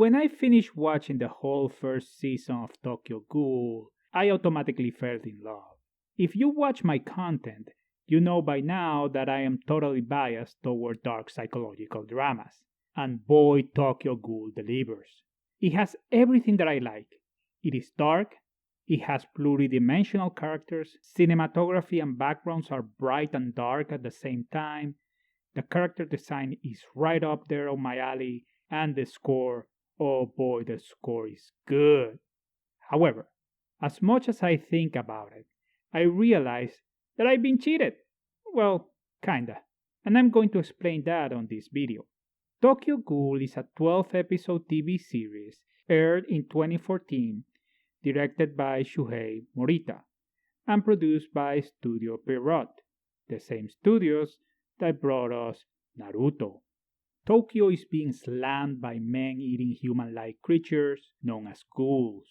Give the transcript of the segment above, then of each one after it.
When I finished watching the whole first season of Tokyo Ghoul, I automatically fell in love. If you watch my content, you know by now that I am totally biased toward dark psychological dramas. And boy, Tokyo Ghoul delivers. It has everything that I like. It is dark, it has pluridimensional characters, cinematography and backgrounds are bright and dark at the same time, the character design is right up there on my alley, and the score, oh boy, the score is good. However, as much as I think about it, I realize that I've been cheated. Well, kinda. And I'm going to explain that on this video. Tokyo Ghoul is a 12 episode TV series aired in 2014, directed by Shuhei Morita, and produced by Studio Pierrot, the same studios that brought us Naruto. Tokyo is being slammed by man-eating human-like creatures known as ghouls.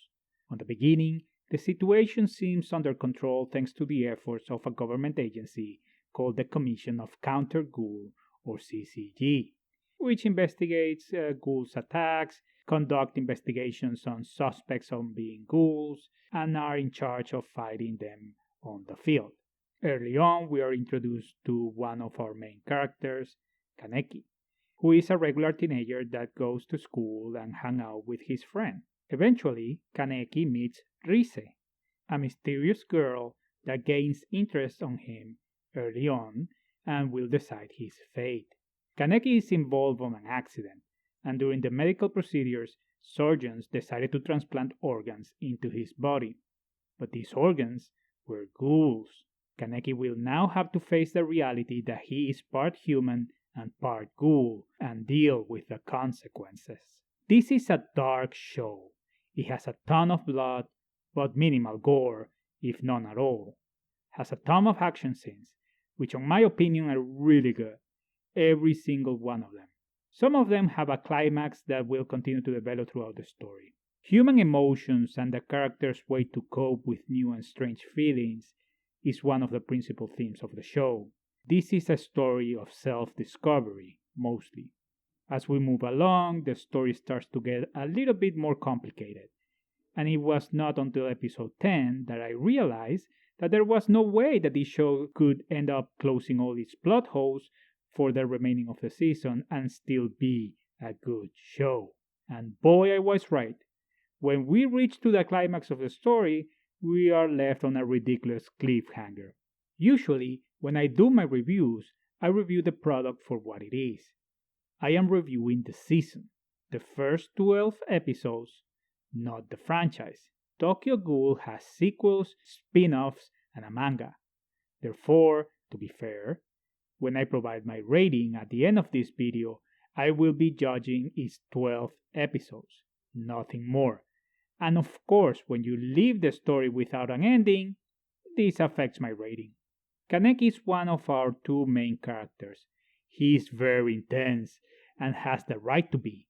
On the beginning, the situation seems under control thanks to the efforts of a government agency called the Commission of Counter-Ghoul, or CCG, which investigates ghouls' attacks, conduct investigations on suspects on being ghouls, and are in charge of fighting them on the field. Early on, we are introduced to one of our main characters, Kaneki, who is a regular teenager that goes to school and hangs out with his friend. Eventually, Kaneki meets Rise, a mysterious girl that gains interest on him early on and will decide his fate. Kaneki is involved on an accident, and during the medical procedures, surgeons decided to transplant organs into his body. But these organs were ghouls. Kaneki will now have to face the reality that he is part human and part ghoul and deal with the consequences. This is a dark show. It has a ton of blood, but minimal gore, if none at all. Has a ton of action scenes, which in my opinion are really good. Every single one of them. Some of them have a climax that will continue to develop throughout the story. Human emotions and the characters' way to cope with new and strange feelings is one of the principal themes of the show. This is a story of self-discovery, mostly. As we move along, the story starts to get a little bit more complicated, and it was not until episode 10 that I realized that there was no way that this show could end up closing all its plot holes for the remaining of the season and still be a good show. And boy, I was right. When we reach to the climax of the story, we are left on a ridiculous cliffhanger. Usually, when I do my reviews, I review the product for what it is. I am reviewing the season, the first 12 episodes, not the franchise. Tokyo Ghoul has sequels, spin-offs, and a manga. Therefore, to be fair, when I provide my rating at the end of this video, I will be judging its 12 episodes, nothing more. And of course, when you leave the story without an ending, this affects my rating. Kaneki is one of our two main characters. He is very intense and has the right to be.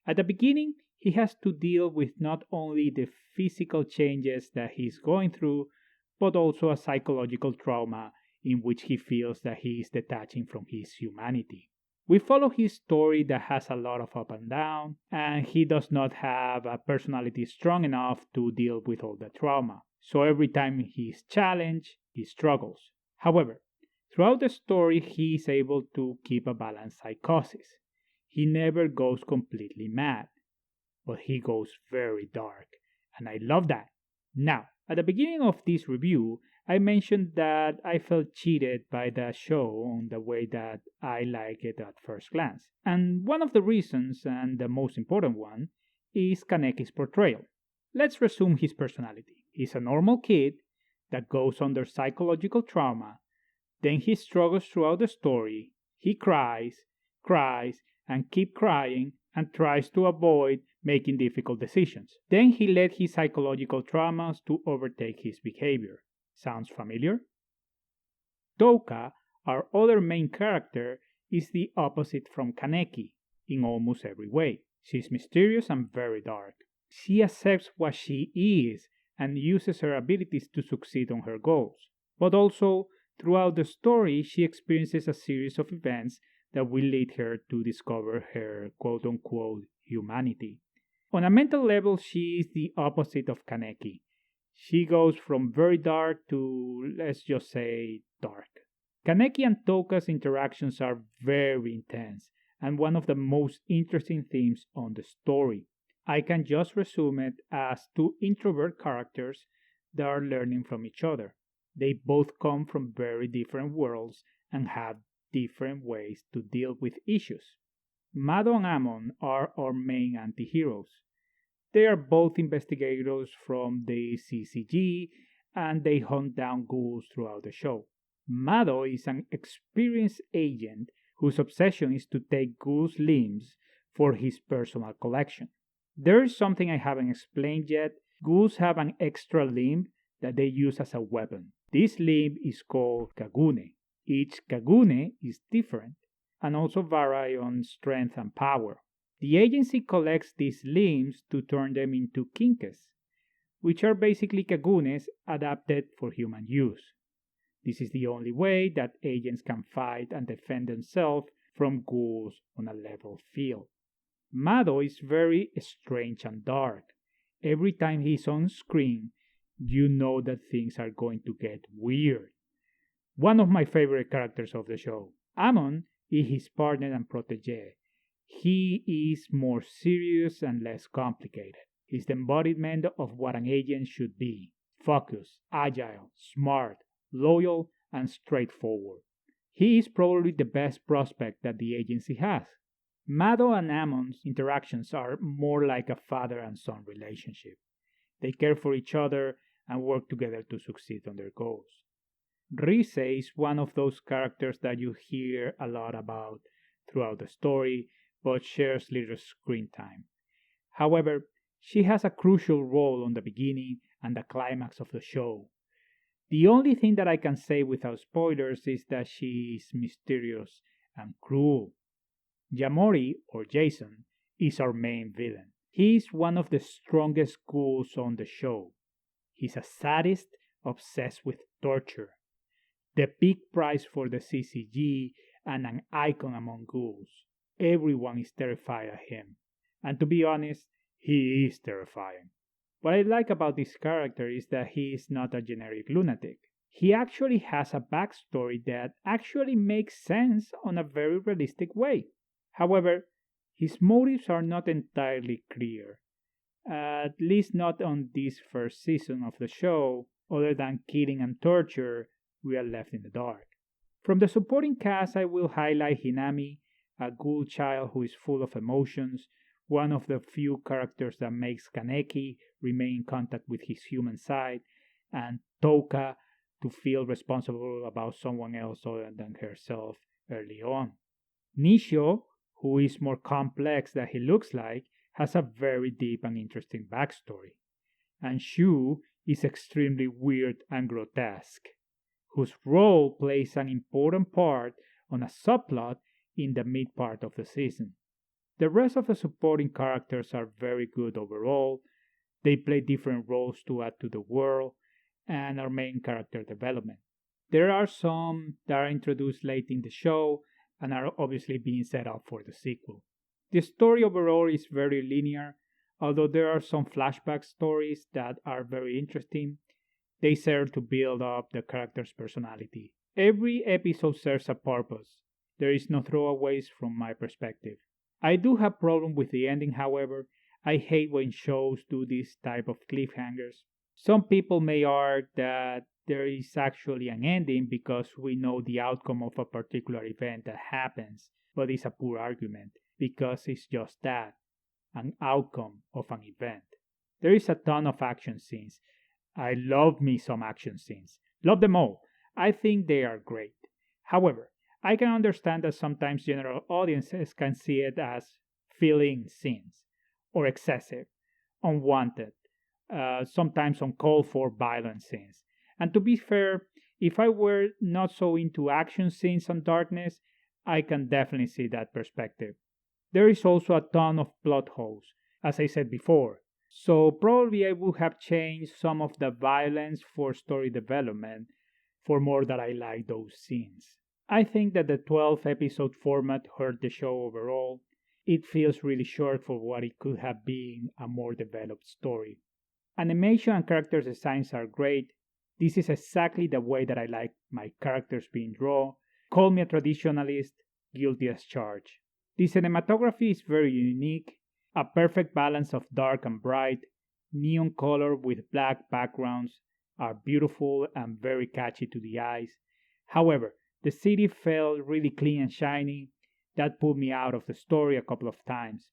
At the beginning, he has to deal with not only the physical changes that he is going through, but also a psychological trauma in which he feels that he is detaching from his humanity. We follow his story that has a lot of up and down, and he does not have a personality strong enough to deal with all the trauma. So every time he is challenged, he struggles. However, throughout the story, he is able to keep a balanced psychosis. He never goes completely mad, but he goes very dark, and I love that. Now, at the beginning of this review, I mentioned that I felt cheated by the show on the way that I like it at first glance. And one of the reasons, and the most important one, is Kaneki's portrayal. Let's resume his personality. He's a normal kid that goes under psychological trauma, then he struggles throughout the story, he cries, and keeps crying, and tries to avoid making difficult decisions. Then he let his psychological traumas to overtake his behavior. Sounds familiar? Douka, our other main character, is the opposite from Kaneki in almost every way. She's mysterious and very dark. She accepts what she is and uses her abilities to succeed on her goals. But also, throughout the story, she experiences a series of events that will lead her to discover her quote-unquote humanity. On a mental level, she is the opposite of Kaneki. She goes from very dark to, let's just say, dark. Kaneki and Toka's interactions are very intense and one of the most interesting themes on the story. I can just resume it as two introvert characters that are learning from each other. They both come from very different worlds and have different ways to deal with issues. Mado and Amon are our main anti-heroes. They are both investigators from the CCG and they hunt down ghouls throughout the show. Mado is an experienced agent whose obsession is to take ghouls' limbs for his personal collection. There is something I haven't explained yet. Ghouls have an extra limb that they use as a weapon. This limb is called Kagune. Each Kagune is different and also vary on strength and power. The agency collects these limbs to turn them into kinkes, which are basically Kagunes adapted for human use. This is the only way that agents can fight and defend themselves from ghouls on a level field. Mado is very strange and dark. Every time he's on screen, you know that things are going to get weird. One of my favorite characters of the show. Amon is his partner and protege. He is more serious and less complicated. He's the embodiment of what an agent should be. Focused, agile, smart, loyal, and straightforward. He is probably the best prospect that the agency has. Mado and Amon's interactions are more like a father and son relationship. They care for each other and work together to succeed on their goals. Rise is one of those characters that you hear a lot about throughout the story, but shares little screen time. However, she has a crucial role on the beginning and the climax of the show. The only thing that I can say without spoilers is that she is mysterious and cruel. Yamori, or Jason, is our main villain. He is one of the strongest ghouls on the show. He's a sadist obsessed with torture, the big prize for the CCG, and an icon among ghouls. Everyone is terrified of him, and to be honest, he is terrifying. What I like about this character is that he is not a generic lunatic. He actually has a backstory that actually makes sense on a very realistic way. However, his motives are not entirely clear, at least not on this first season of the show. Other than killing and torture, we are left in the dark. From the supporting cast, I will highlight Hinami, a ghoul child who is full of emotions, one of the few characters that makes Kaneki remain in contact with his human side, and Toka to feel responsible about someone else other than herself early on. Nishio, who is more complex than he looks like, has a very deep and interesting backstory. And Shu is extremely weird and grotesque, whose role plays an important part on a subplot in the mid part of the season. The rest of the supporting characters are very good overall. They play different roles to add to the world and our main character development. There are some that are introduced late in the show and are obviously being set up for the sequel. The story overall is very linear, although there are some flashback stories that are very interesting. They serve to build up the character's personality. Every episode serves a purpose. There is no throwaways from my perspective. I do have problem with the ending, however. I hate when shows do this type of cliffhangers. Some people may argue that there is actually an ending because we know the outcome of a particular event that happens, but it's a poor argument because it's just that, an outcome of an event. There is a ton of action scenes. I love me some action scenes. Love them all. I think they are great. However, I can understand that sometimes general audiences can see it as filling scenes or excessive, unwanted, sometimes uncalled for violent scenes. And to be fair, if I were not so into action scenes and darkness, I can definitely see that perspective. There is also a ton of plot holes, as I said before, so probably I would have changed some of the violence for story development for more that I like those scenes. I think that the 12 episode format hurt the show overall. it feels really short for what it could have been a more developed story. Animation and character designs are great. This is exactly the way that I like my characters being drawn. Call me a traditionalist, guilty as charged. The cinematography is very unique, a perfect balance of dark and bright, neon color with black backgrounds are beautiful and very catchy to the eyes. However, the city felt really clean and shiny. That pulled me out of the story a couple of times.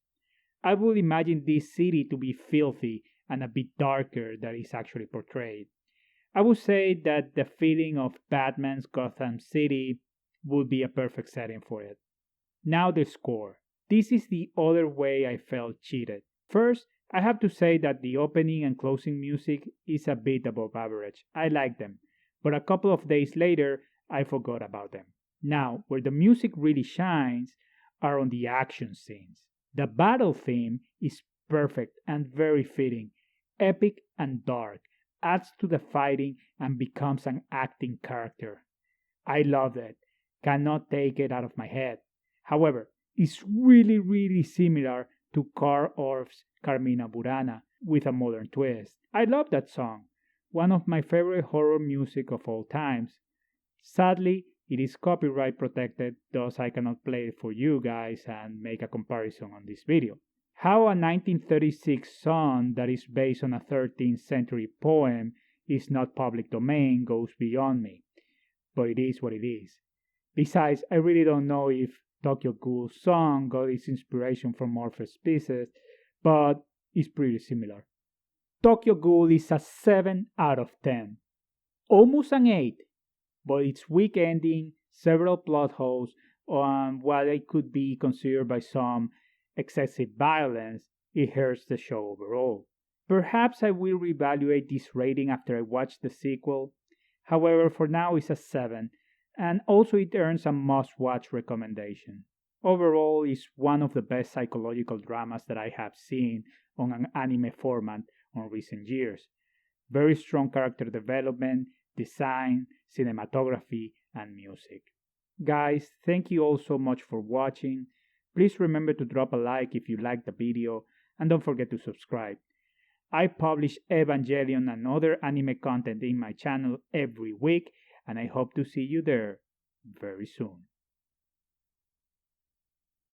I would imagine this city to be filthy and a bit darker than is actually portrayed. I would say that the feeling of Batman's Gotham City would be a perfect setting for it. Now the score. This is the other way I felt cheated. First, I have to say that the opening and closing music is a bit above average. I like them, but a couple of days later, I forgot about them. Now, where the music really shines are on the action scenes. The battle theme is perfect and very fitting, epic and dark, adds to the fighting and becomes an acting character. I love it, cannot take it out of my head. However, it's really similar to Carl Orff's Carmina Burana with a modern twist. I love that song, one of my favorite horror music of all times. Sadly, it is copyright protected, thus I cannot play it for you guys and make a comparison on this video. How a 1936 song that is based on a 13th century poem is not public domain goes beyond me, but it is what it is. Besides, I really don't know if Tokyo Ghoul's song got its inspiration from Morpheus' Pieces, but it's pretty similar. Tokyo Ghoul is a 7 out of 10. Almost an 8, but its weak ending, several plot holes, and what it could be considered by some excessive violence, it hurts the show overall. Perhaps I will reevaluate this rating after I watch the sequel. However, for now it's a 7, and also it earns a must-watch recommendation. Overall, it's one of the best psychological dramas that I have seen on an anime format on recent years. Very strong character development, design, cinematography, and music. Guys, thank you all so much for watching. Please remember to drop a like if you liked the video, and don't forget to subscribe. I publish Evangelion and other anime content in my channel every week, and I hope to see you there very soon.